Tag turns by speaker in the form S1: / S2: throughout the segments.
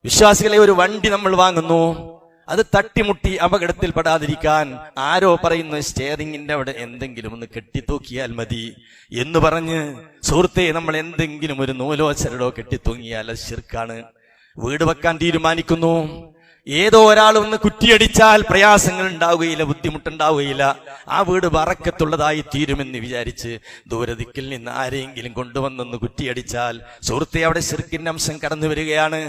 S1: വിശ്വാസികളെ, ഒരു വണ്ടി നമ്മൾ വാങ്ങുന്നു, അത് തട്ടിമുട്ടി അപകടത്തിൽപ്പെടാതിരിക്കാൻ ആരോ പറയുന്നു സ്റ്റിയറിംഗിന്റെ അവിടെ എന്തെങ്കിലും ഒന്ന് കെട്ടിത്തൂക്കിയാൽ മതി എന്ന് പറഞ്ഞ് സുഹൃത്തെ നമ്മൾ എന്തെങ്കിലും ഒരു നൂലോ ചരടോ കെട്ടിത്തൂങ്ങിയാൽ അത് ശിർക്കാണ്. വീട് വെക്കാൻ തീരുമാനിക്കുന്നു, ഏതോ ഒരാൾ ഒന്ന് കുറ്റിയടിച്ചാൽ പ്രയാസങ്ങൾ ഉണ്ടാവുകയില്ല, ബുദ്ധിമുട്ടുണ്ടാവുകയില്ല, ആ വീട് ബറക്കത്തുള്ളതായി തീരുമെന്ന് വിചാരിച്ച് ദൂരദിക്കിൽ നിന്ന് ആരെങ്കിലും കൊണ്ടുവന്നൊന്ന് കുറ്റിയടിച്ചാൽ സുഹൃത്തെ അവിടെ ശിർക്കിന്റെ അംശം കടന്നു വരികയാണ്.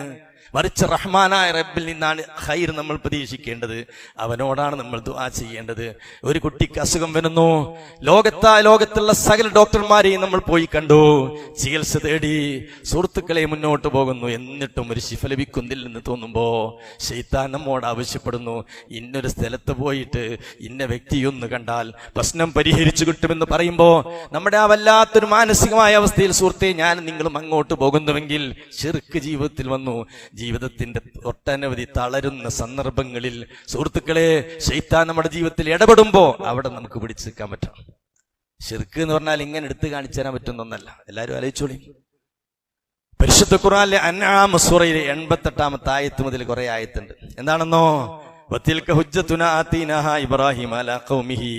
S1: മറിച്ച് റഹ്മാനായ റബ്ബിൽ നിന്നാണ് ഖൈർ നമ്മൾ പ്രതീക്ഷിക്കേണ്ടത്, അവനോടാണ് നമ്മൾ ദുആ ചെയ്യേണ്ടത്. ഒരു കുട്ടിക്ക് അസുഖം വരുന്നു, ലോകത്തുള്ള സകല ഡോക്ടർമാരെയും നമ്മൾ പോയി കണ്ടു, ചികിത്സ തേടി, സുഹൃത്തുക്കളെ മുന്നോട്ട് പോകുന്നു, എന്നിട്ടും ഒരു ശിഫ ലഭിക്കുന്നില്ലെന്ന് തോന്നുമ്പോ ശൈത്താൻ നമ്മോട് ആവശ്യപ്പെടുന്നു, ഇന്നൊരു സ്ഥലത്ത് പോയിട്ട് ഇന്ന വ്യക്തിയൊന്ന് കണ്ടാൽ പ്രശ്നം പരിഹരിച്ചു കിട്ടുമെന്ന് പറയുമ്പോ നമ്മുടെ ആ വല്ലാത്തൊരു മാനസികമായ അവസ്ഥയിൽ സുഹൃത്തെ ഞാൻ നിങ്ങളും അങ്ങോട്ട് പോകുന്നുവെങ്കിൽ ശിർക്ക് ജീവിതത്തിൽ വന്നു. ജീവിതത്തിന്റെ ഒട്ടനവധി തളരുന്ന സന്ദർഭങ്ങളിൽ സുഹൃത്തുക്കളെ ശൈത്താൻ നമ്മുടെ ജീവിതത്തിൽ ഇടപെടുമ്പോ അവിടെ നമുക്ക് പിടിച്ചു നിൽക്കാൻ പറ്റണം. ശിർക്ക് എന്ന് പറഞ്ഞാൽ ഇങ്ങനെ എടുത്തു കാണിച്ചു തരാൻ പറ്റുന്നൊന്നല്ല. എല്ലാവരും ആലോചിച്ചോളി. പരിശുദ്ധ ഖുർആനിലെ അൻആം സൂറയിലെ 88-ാമത്തെ ആയത്ത് മുതൽ കുറെ ആയത്തുണ്ട്. എന്താണെന്നോ, വതിൽക ഹുജ്ജതുനാ ആതീനാഹാ ഇബ്രാഹിമ അലാ ഖൗമിഹി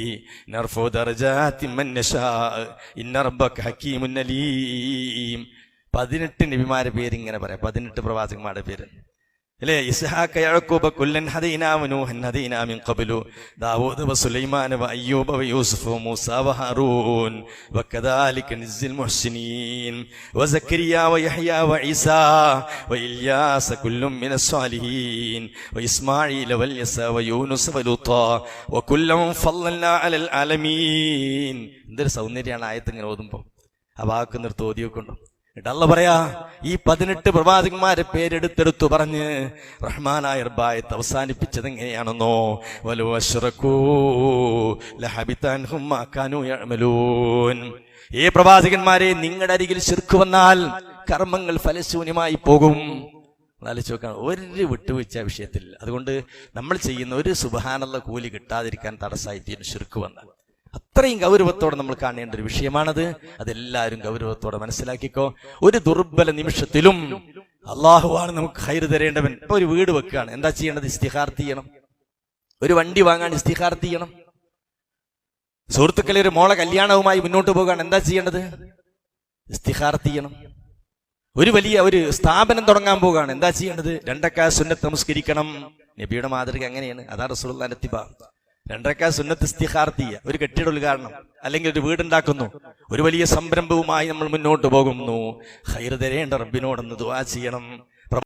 S1: നർഫഉ ദറജാതിൻ മൻ നശാ ഇന്ന റബ്ബക ഹകീമുൻ അലീം. 18 നബിമാരുടെ പേര് ഇങ്ങനെ പറയാം, 18 പ്രവാചകന്മാരുടെ പേര് അല്ലേ? ഇസ്ഹാഖ യഅഖൂബ കുല്ലൻ ഹദൈനാ വനൂഹൻ ഹദൈനാ മിൻ ഖബ്ലു ദാവൂദ വസുലൈമാന വഅയ്യൂബ വയൂസുഫ വമൂസ വഹാറൂൻ വകദാലിക നസിൽ മുഹ്സിനീൻ വസക്കരിയ വയഹ്യാ വഈസാ വഇല്യാസ കുല്ലും മിനസ് സാലിഹീൻ വഇസ്മാഈല വൽയസ വയൂനുസ് വലൂത്ത വകുല്ലം ഫളൽനാ അലൽ ആലമീൻ. എന്തൊരു സൗന്ദര്യമാണ് ആയത്ത് ഇങ്ങനെ ഓതുമ്പോൾ. ആ വാക്ക് നിർത്തി ഓതി വെക്കുന്നുണ്ടോ? എന്നിട്ട് അല്ലാഹ് പറയാ, ഈ 18 പ്രവാചകന്മാരെ പേരെടുത്തെടുത്തു പറഞ്ഞ് റഹ്മാനായ റബ്ബായത്ത് അവസാനിപ്പിച്ചത് എങ്ങനെയാണെന്നോ, വലൗ അശ്റകൂ ലഹബിത അൻഹും മാ കാനൂ യഅമലൂൻ. ഈ പ്രവാചകന്മാരെ, നിങ്ങളുടെ അരികിൽ ശിർക്ക് വന്നാൽ കർമ്മങ്ങൾ ഫലശൂന്യമായി പോകും. ആലോചിച്ച് നോക്കണം, ഒരു വിട്ടുവീഴ്ച വിഷയത്തിൽ. അതുകൊണ്ട് നമ്മൾ ചെയ്യുന്ന ഒരു സുബ്ഹാനല്ലാഹ് കൂലി കിട്ടാതിരിക്കാൻ തടസ്സമായി തീരും ശിർക്ക് വന്നാൽ. അത്രയും ഗൗരവത്തോടെ നമ്മൾ കാണേണ്ട ഒരു വിഷയമാണത്. അതെല്ലാവരും ഗൗരവത്തോടെ മനസ്സിലാക്കിക്കോ. ഒരു ദുർബല നിമിഷത്തിലും അള്ളാഹുവാണ് നമുക്ക് ഖൈർ തരേണ്ടവൻ. ഇപ്പൊ ഒരു വീട് വെക്കുകയാണ്, എന്താ ചെയ്യേണ്ടത്? ഇസ്തിഖാറത്ത് ചെയ്യണം. ഒരു വണ്ടി വാങ്ങാൻ ഇസ്തിഖാറത്ത് ചെയ്യണം. സുഹൃത്തുക്കളെ, ഒരു മോളെ കല്യാണവുമായി മുന്നോട്ട് പോകാൻ എന്താ ചെയ്യേണ്ടത്? ഇസ്തിഖാറത്ത് ചെയ്യണം. ഒരു സ്ഥാപനം തുടങ്ങാൻ പോവുകയാണ്, എന്താ ചെയ്യേണ്ടത്? 2 റക്അത്ത് സുന്നത്ത് നമസ്കരിക്കണം. നബിയുടെ മാതൃക അങ്ങനെയാണ്. അതാ റസൂലുള്ളാഹിന്റെ ഇത്തിബാ. 2 റക്അത്ത് സുന്നത്ത് ഇസ്തിഖാറത്ത് ചെയ്യുക. ഒരു കെട്ടിട ഉദ്ഘാടനം അല്ലെങ്കിൽ ഒരു വീടുണ്ടാക്കുന്നു, ഒരു വലിയ സംരംഭവുമായി നമ്മൾ മുന്നോട്ട് പോകുന്നു, ഖൈർ തരേണ്ട റബ്ബിനോടൊന്ന് ദുആ ചെയ്യണം.